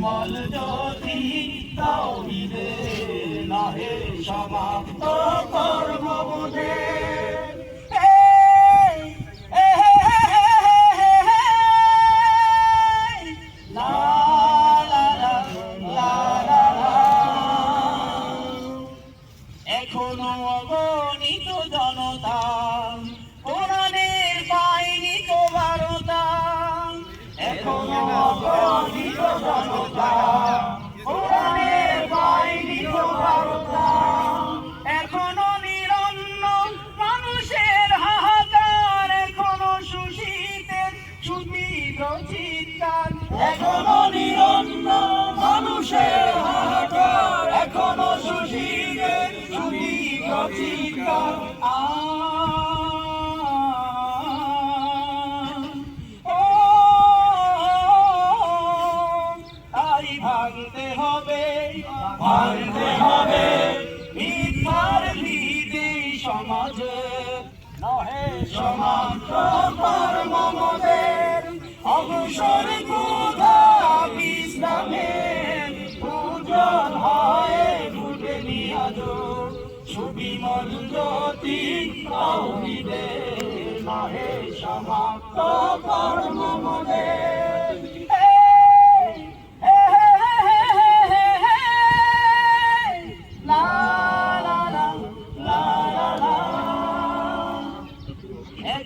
বিমল জ্যোতি তাওহীদে নাহে সমাপ্ত কর্মবোধে। এখনো অগণিত জনতা কোরআনের পায়নি তো বারতা, এখনো অগণিত জনতা কোরআনের পায়নি তো বারতা। এখনো নিরন্ন মানুষের হাহাকার, এখনো সুশীতের সুদীর্ঘ চিৎকার, এখনো নিরন্ন মানুষের হাহাকার, এখনো সুশীতের সুদীর্ঘ চিৎকার। ভাঙতে হবে, ভাঙতে হবে মিথ্যার ভীতি সমাজে, নহে সমাপ্ত কর্মবোধের অবসর ক্ষুধা বিশ্রামের উজ্জ্বল হয়ে ফুটে নিয়াজ সুবিমল জ্যোতি তাওহীদে নাহে সমাপ্ত কর্মবোধের।